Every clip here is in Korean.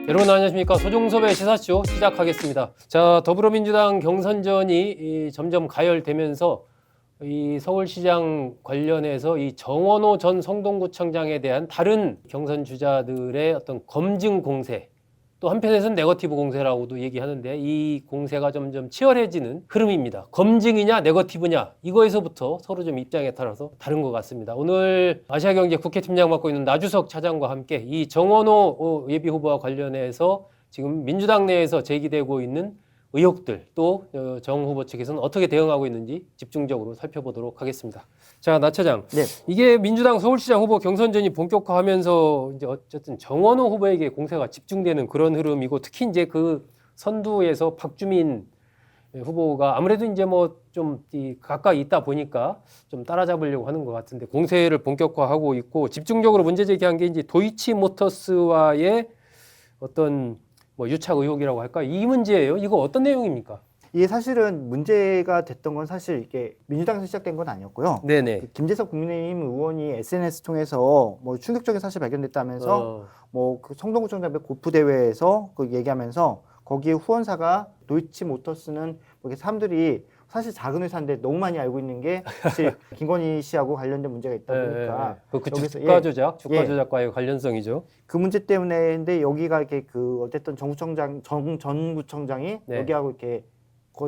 여러분 안녕하십니까. 소종섭의 시사쇼 시작하겠습니다. 자, 더불어민주당 경선전이 점점 가열되면서 이 서울시장 관련해서 이 정원호 전 성동구청장에 대한 다른 경선 주자들의 어떤 검증 공세, 또 한편에서는 네거티브 공세라고도 얘기하는데 이 공세가 점점 치열해지는 흐름입니다. 검증이냐 네거티브냐 이거에서부터 서로 좀 입장에 따라서 다른 것 같습니다. 오늘 아시아경제 국회팀장 맡고 있는 나주석 차장과 함께 이 정원호 예비후보와 관련해서 지금 민주당 내에서 제기되고 있는 의혹들 또 정 후보 측에서는 어떻게 대응하고 있는지 집중적으로 살펴보도록 하겠습니다. 자, 나 차장. 네. 이게 민주당 서울시장 후보 경선전이 본격화하면서 이제 어쨌든 정원호 후보에게 공세가 집중되는 그런 흐름이고 특히 이제 그 선두에서 박주민 후보가 아무래도 이제 뭐 좀 가까이 있다 보니까 좀 따라잡으려고 하는 것 같은데 공세를 본격화하고 있고 집중적으로 문제 제기한 게 이제 도이치모터스와의 어떤 뭐 유착 의혹이라고 할까? 이 문제예요. 이거 어떤 내용입니까? 이게 사실은 문제가 됐던 건 사실 이게 민주당에서 시작된 건 아니었고요. 네네. 그 김재석 국민의힘 의원이 SNS 통해서 뭐 충격적인 사실 발견됐다면서 뭐 그 성동구청장 골프 대회에서 그 얘기하면서 거기에 후원사가 도이치모터스는 뭐 이렇게 사람들이 사실 작은 회사인데 너무 많이 알고 있는 게 사실 김건희 씨하고 관련된 문제가 있다 보니까 그 여기서 주가 조작, 주가 예. 조작과의 관련성이죠. 그 문제 때문에 근데 여기가 이렇게 그 어쨌든 전 구청장이 네. 여기하고 이렇게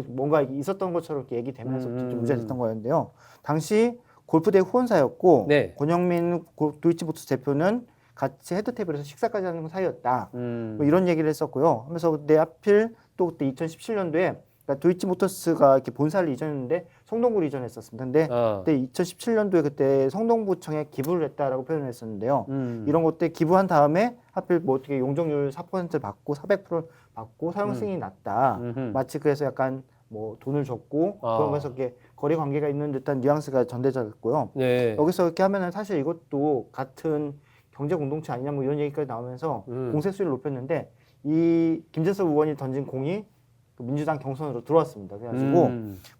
뭔가 있었던 것처럼 이렇게 얘기되면서 좀 문제가 됐던 거였는데요. 당시 골프대 후원사였고 네. 권영민 도이치모터스 대표는 같이 헤드테이블에서 식사까지 하는 사이였다. 뭐 이런 얘기를 했었고요. 하면서 내 하필 또 그때 2017년도에 그러니까 도이치모터스가 이렇게 본사를 이전했는데 성동구를 이전했었습니다. 근데 그때 2017년도에 그때 성동구청에 기부를 했다라고 표현을 했었는데요. 이런 것들 기부한 다음에 하필 뭐 어떻게 용적률 4%를 받고 400%를 받고 사용 승인이 났다. 마치 그래서 약간 뭐 돈을 줬고 그러면서 이렇게 거래 관계가 있는 듯한 뉘앙스가 전달됐고요. 네. 여기서 이렇게 하면은 사실 이것도 같은 경제 공동체 아니냐 뭐 이런 얘기까지 나오면서 공세 수위를 높였는데 이 김재석 의원이 던진 공이 그 민주당 경선으로 들어왔습니다. 그래가지고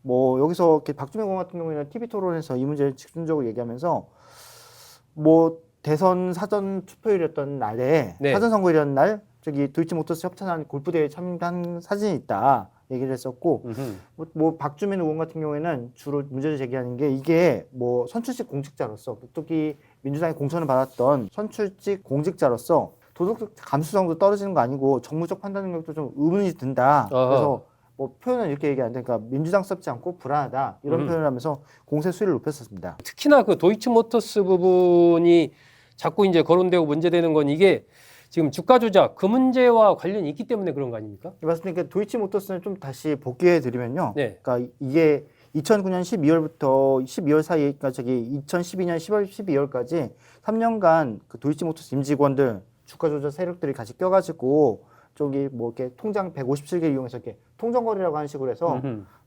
뭐 여기서 이렇게 박주민 의원 같은 경우에는 TV 토론에서 이 문제를 집중적으로 얘기하면서 뭐 대선 사전 투표일이었던 날에 네. 사전 선거일이었던 날 저기 도이치모터스 협찬한 골프대회에 참여한 사진이 있다 얘기를 했었고 뭐 박주민 의원 같은 경우에는 주로 문제를 제기하는 게 이게 뭐 선출직 공직자로서 특히 민주당이 공천을 받았던 선출직 공직자로서 도덕적 감수성도 떨어지는 거 아니고 정무적 판단 능력도 좀 의문이 든다. 그래서 뭐 표현은 이렇게 얘기하는데 그러니까 민주당스럽지 않고 불안하다 이런 표현을 하면서 공세 수위를 높였었습니다. 특히나 그 도이치모터스 부분이 자꾸 이제 거론되고 문제되는 건 이게 지금 주가 조작 그 문제와 관련이 있기 때문에 그런 거 아닙니까? 맞습니다. 도이치모터스는 좀 다시 복귀해 드리면요. 네. 그러니까 이게 2009년 12월부터 12월 사이, 그러니까 저기 2012년 10월 12월까지 3년간 그 도이치모터스 임직원들 주가 조작 세력들이 같이 껴가지고 저기 뭐 이렇게 통장 157개 이용해서 이렇게 통정거래라고 하는 식으로 해서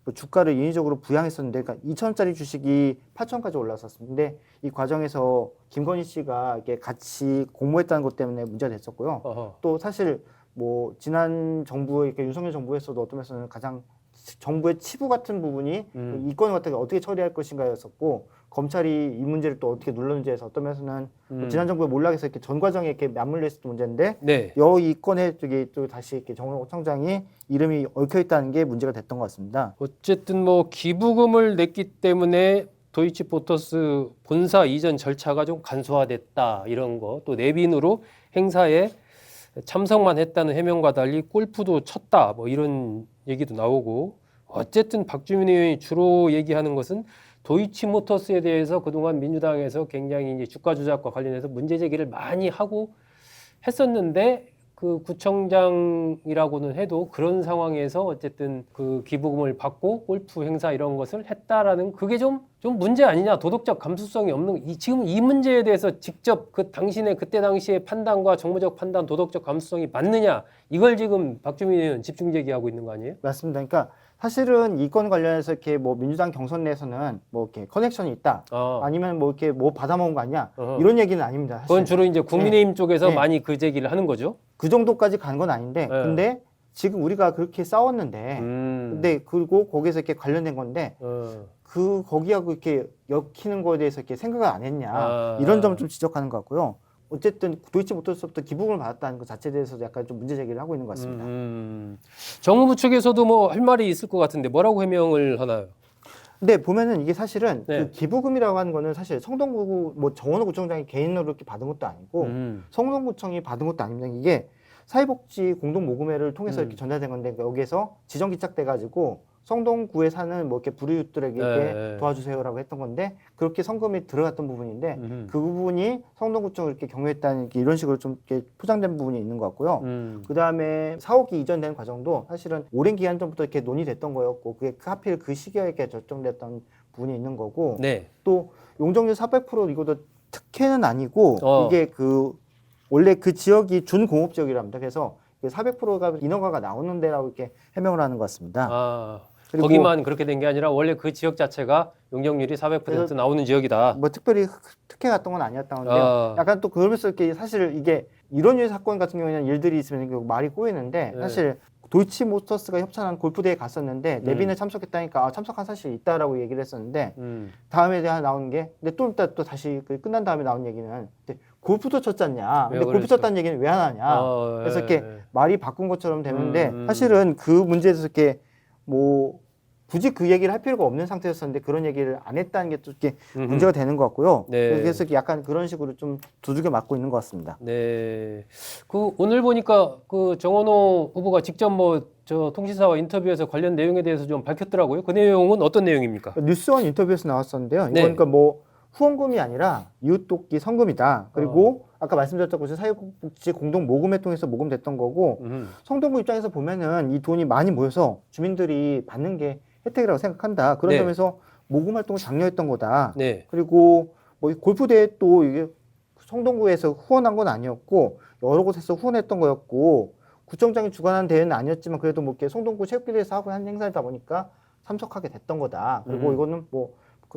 뭐 주가를 인위적으로 부양했었는데, 그러니까 2,000원짜리 주식이 8,000원까지 올랐었습니다. 근데 이 과정에서 김건희 씨가 이렇게 같이 공모했다는 것 때문에 문제가 됐었고요. 또 사실 뭐 지난 정부 이렇게 윤석열 정부에서도 어떤 면에서는 가장 정부의 치부 같은 부분이 이 건을 어떻게 처리할 것인가였었고 검찰이 이 문제를 또 어떻게 눌렀는지에서 어떤 면에서는 뭐 지난 정부의 몰락에서 이렇게 전 과정에 이렇게 맞물려 있었던 문제인데 네. 이 건에 저기 또 다시 이렇게 정원호 청장이 이름이 얽혀 있다는 게 문제가 됐던 것 같습니다. 어쨌든 뭐 기부금을 냈기 때문에 도이치모터스 본사 이전 절차가 좀 간소화됐다 이런 거, 또 내빈으로 행사에 참석만 했다는 해명과 달리 골프도 쳤다 뭐 이런 얘기도 나오고, 어쨌든 박주민 의원이 주로 얘기하는 것은 도이치모터스에 대해서 그동안 민주당에서 굉장히 이제 주가 조작과 관련해서 문제 제기를 많이 하고 했었는데 그 구청장이라고는 해도 그런 상황에서 어쨌든 그 기부금을 받고 골프 행사 이런 것을 했다라는 그게 좀 문제 아니냐, 도덕적 감수성이 없는 지금 이 문제에 대해서 직접 그 당신의 그때 당시의 판단과 정무적 판단, 도덕적 감수성이 맞느냐, 이걸 지금 박주민 의원 집중 제기하고 있는 거 아니에요? 맞습니다. 그러니까 사실은 이 건 관련해서 이렇게 뭐 민주당 경선 내에서는 뭐 이렇게 커넥션이 있다, 아니면 뭐 이렇게 뭐 받아먹은 거 아니냐 이런 얘기는 아닙니다. 사실. 그건 주로 이제 국민의힘 쪽에서 네. 많이 그 제기를 하는 거죠. 그 정도까지 간 건 아닌데, 근데 지금 우리가 그렇게 싸웠는데, 근데 그리고 거기에서 이렇게 관련된 건데, 거기하고 이렇게 엮이는 거에 대해서 이렇게 생각을 안 했냐, 이런 점을 좀 지적하는 것 같고요. 어쨌든 도이치모터스부터 기부금을 받았다는 것 자체에 대해서도 약간 좀 문제 제기를 하고 있는 것 같습니다. 정부부 측에서도 뭐 할 말이 있을 것 같은데 뭐라고 해명을 하나요? 근데 보면은 이게 사실은 네. 그 기부금이라고 하는 거는 사실 성동구 뭐 정원호 구청장이 개인으로 이렇게 받은 것도 아니고 성동구청이 받은 것도 아닙니다. 이게 사회복지 공동모금회를 통해서 이렇게 전달된 건데 여기에서 지정 기착돼 가지고 성동구에 사는 뭐 이렇게 불우이웃들에게 이렇게 네. 도와주세요라고 했던 건데 그렇게 성금이 들어갔던 부분인데 그 부분이 성동구청을 이렇게 경유했다는 이렇게 이런 식으로 좀 이렇게 포장된 부분이 있는 것 같고요. 그 다음에 사옥이 이전된 과정도 사실은 오랜 기간 전부터 이렇게 논의됐던 거였고 그게 하필 그 시기에 이렇게 결정됐던 부분이 있는 거고 네. 또 용적률 400% 이것도 특혜는 아니고 어. 이게 그 원래 그 지역이 준공업 지역이랍니다. 그래서 400%가 인허가가 나오는 데라고 이렇게 해명을 하는 것 같습니다. 아, 그리고 거기만 그렇게 된 게 아니라 원래 그 지역 자체가 용적률이 400% 그래서 나오는 지역이다. 뭐 특별히 특혜 같은 건 아니었다는데요. 아. 약간 또 그러면서 이렇게 사실 이게 이런 류의 사건 같은 경우에는 일들이 있으면 결국 말이 꼬이는데 네. 사실 도이치모터스가 협찬한 골프대회에 갔었는데 내빈에 참석했다니까 참석한 사실이 있다라고 얘기를 했었는데 다음에 대한 나오는 게 근데 또 이따 또 다시 그 끝난 다음에 나온 얘기는 골프도 쳤잖냐. 근데 왜 골프 그랬어? 쳤다는 얘기는 왜 안 하냐. 그래서 이렇게 예. 말이 바꾼 것처럼 되는데 사실은 그 문제에 대해서 이렇게 뭐 굳이 그 얘기를 할 필요가 없는 상태였었는데 그런 얘기를 안 했다는 게 또 이렇게 문제가 되는 것 같고요. 네. 그래서 약간 그런 식으로 좀 두들겨 맞고 있는 것 같습니다. 네. 그 오늘 보니까 그 정원호 후보가 직접 뭐 저 통신사와 인터뷰에서 관련 내용에 대해서 좀 밝혔더라고요. 그 내용은 어떤 내용입니까? 뉴스원 인터뷰에서 나왔었는데요. 이거 네. 그러니까 뭐 후원금이 아니라 이웃돕기 성금이다. 그리고 아까 말씀드렸던 것처럼 사회복지 공동 모금회 통해서 모금됐던 거고 성동구 입장에서 보면은 이 돈이 많이 모여서 주민들이 받는 게 혜택이라고 생각한다. 그런 네. 점에서 모금 활동을 장려했던 거다. 네. 그리고 뭐 골프 대회 또 이게 성동구에서 후원한 건 아니었고 여러 곳에서 후원했던 거였고 구청장이 주관한 대회는 아니었지만 그래도 뭐 이렇게 성동구 체육기대에서 하고 한 행사다 보니까 참석하게 됐던 거다. 그리고 이거는 뭐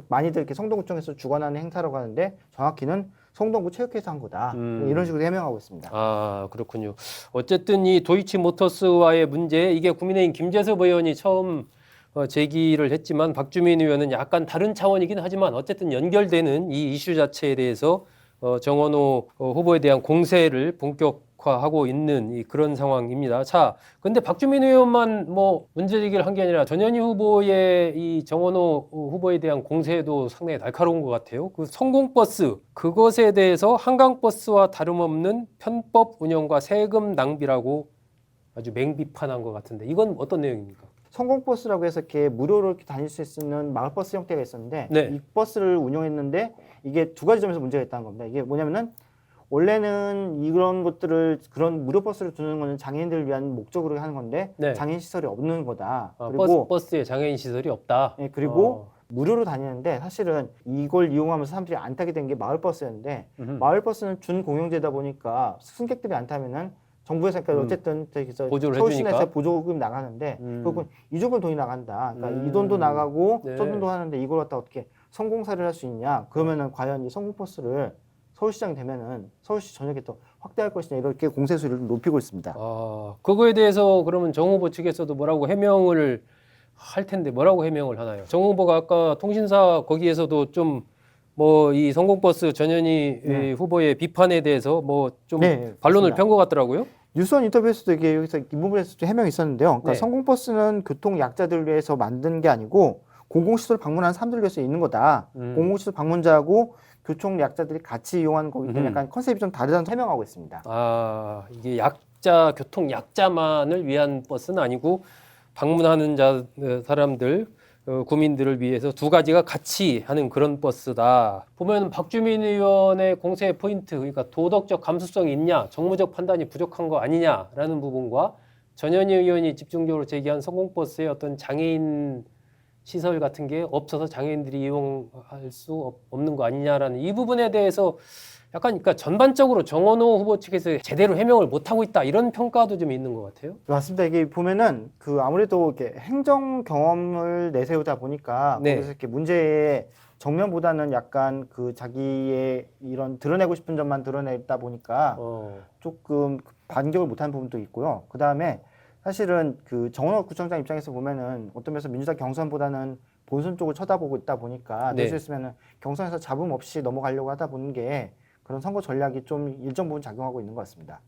많이들 이렇게 성동구청에서 주관하는 행사라고 하는데 정확히는 성동구 체육회에서 한 거다. 이런 식으로 해명하고 있습니다. 아, 그렇군요. 어쨌든 이 도이치모터스와의 문제 이게 국민의힘 김재섭 의원이 처음 제기를 했지만 박주민 의원은 약간 다른 차원이긴 하지만 어쨌든 연결되는 이 이슈 자체에 대해서 정원호 후보에 대한 공세를 본격화하고 있는 그런 상황입니다. 자, 근데 박주민 의원만 뭐 문제 제기를 한 게 아니라 전현희 후보의 이 정원호 후보에 대한 공세도 상당히 날카로운 것 같아요. 그 성공버스 그것에 대해서 한강버스와 다름없는 편법 운영과 세금 낭비라고 아주 맹비판한 것 같은데 이건 어떤 내용입니까? 성공버스라고 해서 이렇게 무료로 이렇게 다닐 수 있는 마을버스 형태가 있었는데 네. 이 버스를 운영했는데 이게 두 가지 점에서 문제가 있다는 겁니다. 이게 뭐냐면은 원래는 이런 것들을 그런 무료 버스를 두는 거는 장애인들을 위한 목적으로 하는 건데 네. 장애인 시설이 없는 거다. 아, 그리고 버스에 장애인 시설이 없다. 예, 그리고 무료로 다니는데 사실은 이걸 이용하면서 사람들이 안 타게 된 게 마을버스였는데 마을버스는 준공영제다 보니까 승객들이 안 타면은 정부에서 그러니까 어쨌든 저기서 보조를 서울시내에서 해주니까. 보조금 나가는데 그건 이쪽은 돈이 나간다. 그러니까 이 돈도 나가고 네. 저 돈도 하는데 이걸 갖다 어떻게 성공사를 할 수 있냐? 그러면은 과연 이 성공버스를 서울시장이 되면은 서울시 전역에 또 확대할 것이냐 이렇게 공세 수위를 높이고 있습니다. 아, 그거에 대해서 그러면 정 후보 측에서도 뭐라고 해명을 할 텐데 뭐라고 해명을 하나요? 정 후보가 아까 통신사 거기에서도 좀 뭐 이 성공버스 전현희 후보의 비판에 대해서 뭐 좀 네, 반론을 맞습니다. 편 것 같더라고요. 뉴스원 인터뷰에서도 이게 여기서 이 부분에서 좀 해명이 있었는데요. 그러니까 네. 성공버스는 교통 약자들을 위해서 만든 게 아니고 공공시설 방문하는 사람들을 위해서 있는 거다. 공공시설 방문자하고 교통 약자들이 같이 이용하는 거기 때문에 약간 컨셉이 좀 다르다는 해명하고 있습니다. 아, 이게 약자 교통 약자만을 위한 버스는 아니고 방문하는 사람들 구민들을 위해서 두 가지가 같이 하는 그런 버스다. 보면 박주민 의원의 공세 포인트, 그러니까 도덕적 감수성이 있냐, 정무적 판단이 부족한 거 아니냐라는 부분과 전현희 의원이 집중적으로 제기한 성공버스의 어떤 장애인 시설 같은 게 없어서 장애인들이 이용할 수 없는 거 아니냐라는 이 부분에 대해서 약간 그러니까 전반적으로 정원호 후보 측에서 제대로 해명을 못하고 있다 이런 평가도 좀 있는 것 같아요. 맞습니다. 이게 보면은 그 아무래도 이렇게 행정 경험을 내세우다 보니까 네. 거기서 이렇게 문제의 정면보다는 약간 그 자기의 이런 드러내고 싶은 점만 드러내다 보니까 조금 반격을 못하는 부분도 있고요. 그 다음에 사실은 그 정원호 구청장 입장에서 보면은 어떤 면에서 민주당 경선보다는 본선 쪽을 쳐다보고 있다 보니까 네. 될수 있으면은 경선에서 잡음 없이 넘어가려고 하다 보는 게 그런 선거 전략이 좀 일정 부분 작용하고 있는 것 같습니다.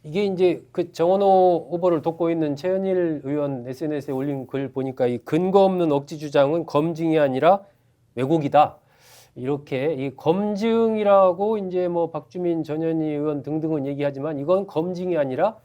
이게 이제 그 정원호 후보를 돕고 있는 최현일 의원 SNS에 올린 글 보니까 이 근거 없는 억지 주장은 검증이 아니라 왜곡이다. 이렇게 이 검증이라고 이제 뭐 박주민, 전현희 의원 등등은 얘기하지만 이건 검증이 아니라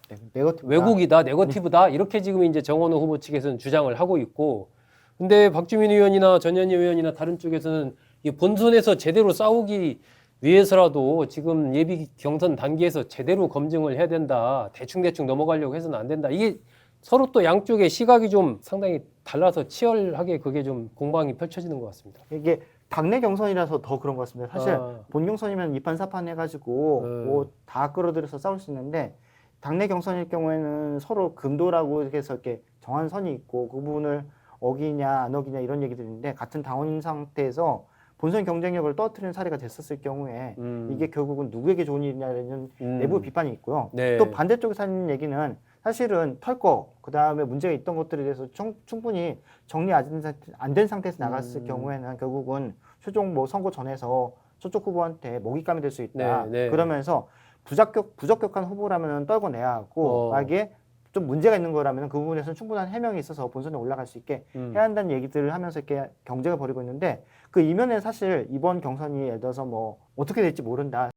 왜곡이다, 네거티브다. 이렇게 지금 이제 정원호 후보 측에서는 주장을 하고 있고, 근데 박주민 의원이나 전현희 의원이나 다른 쪽에서는 이 본선에서 제대로 싸우기 위해서라도 지금 예비 경선 단계에서 제대로 검증을 해야 된다. 대충대충 넘어가려고 해서는 안 된다. 이게 서로 또 양쪽의 시각이 좀 상당히 달라서 치열하게 그게 좀 공방이 펼쳐지는 것 같습니다. 이게 당내 경선이라서 더 그런 것 같습니다. 사실 본 경선이면 2판 4판 해가지고 뭐 다 끌어들여서 싸울 수 있는데 당내 경선일 경우에는 서로 금도라고 해서 이렇게 정한 선이 있고 그 부분을 어기냐 안 어기냐 이런 얘기들인데 같은 당원인 상태에서 본선 경쟁력을 떨어뜨리는 사례가 됐었을 경우에 이게 결국은 누구에게 좋은 일이냐는 내부 비판이 있고요. 네. 또 반대쪽에서 하는 얘기는 사실은 털 거, 그 다음에 문제가 있던 것들에 대해서 충분히 정리 안 된 상태에서 나갔을 경우에는 결국은 최종 뭐 선거 전에서 저쪽 후보한테 먹잇감이 될 수 있다. 네, 네. 그러면서 부적격한 후보라면 떨궈내야 하고 만약에 좀 문제가 있는 거라면 그 부분에서는 충분한 해명이 있어서 본선에 올라갈 수 있게 해야 한다는 얘기들을 하면서 이렇게 경쟁을 벌이고 있는데 그 이면에 사실 이번 경선이 예를 들어서 뭐 어떻게 될지 모른다.